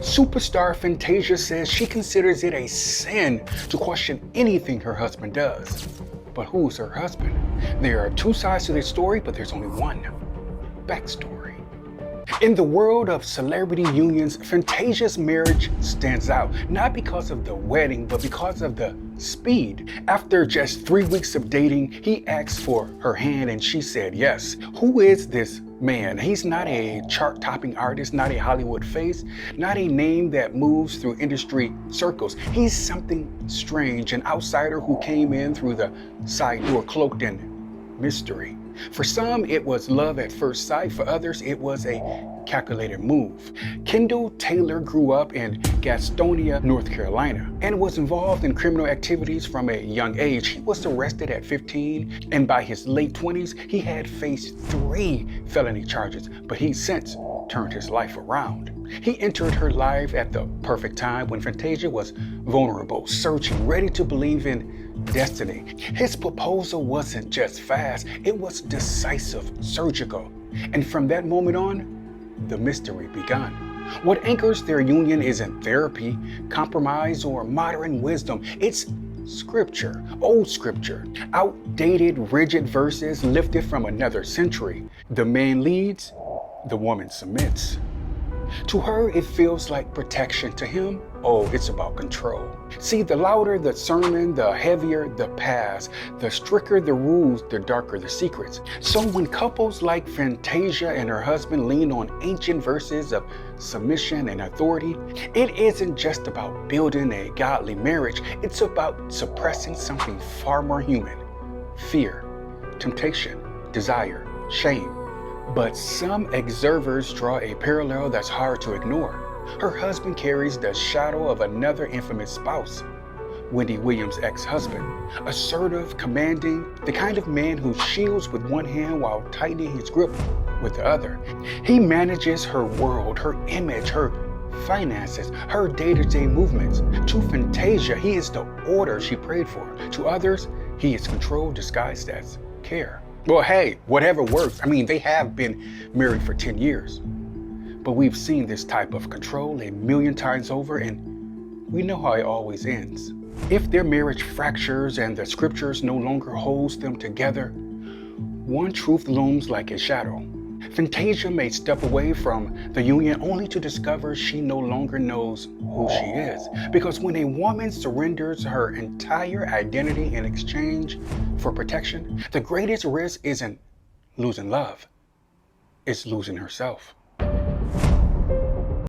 Superstar Fantasia says she considers it a sin to question anything her husband does. But who's her husband? There are two sides to this story, but there's only one backstory. In the world of celebrity unions, Fantasia's marriage stands out, not because of the wedding, but because of the speed. After just 3 weeks of dating, he asked for her hand and she said yes. Who is this man? He's not a chart-topping artist, not a Hollywood face, not a name that moves through industry circles. He's something strange, an outsider who came in through the side door cloaked in mystery. For some, it was love at first sight. For others, it was a calculated move. Kendall Taylor grew up in Gastonia, North Carolina, and was involved in criminal activities from a young age. He was arrested at 15, and by his late 20s, he had faced 3 felony charges, but he's since turned his life around. He entered her life at the perfect time when Fantasia was vulnerable, searching, ready to believe in destiny. His proposal wasn't just fast, it was decisive, surgical. And from that moment on, the mystery began. What anchors their union isn't therapy, compromise, or modern wisdom. It's scripture, old scripture, outdated, rigid verses lifted from another century. The man leads, the woman submits. To her, it feels like protection. To him, oh, it's about control. See, the louder the sermon, the heavier the past, the stricter the rules, the darker the secrets. So when couples like Fantasia and her husband lean on ancient verses of submission and authority, it isn't just about building a godly marriage, it's about suppressing something far more human: fear, temptation, desire, shame. But some observers draw a parallel that's hard to ignore. Her husband carries the shadow of another infamous spouse, Wendy Williams' ex-husband. Assertive, commanding, the kind of man who shields with one hand while tightening his grip with the other. He manages her world, her image, her finances, her day-to-day movements. To Fantasia, he is the order she prayed for. To others, he is control disguised as care. Well, hey, whatever works. I mean, they have been married for 10 years. But we've seen this type of control a million times over, and we know how it always ends. If their marriage fractures and the scriptures no longer holds them together, one truth looms like a shadow. Fantasia may step away from the union only to discover she no longer knows who she is. Because when a woman surrenders her entire identity in exchange for protection, the greatest risk isn't losing love, it's losing herself.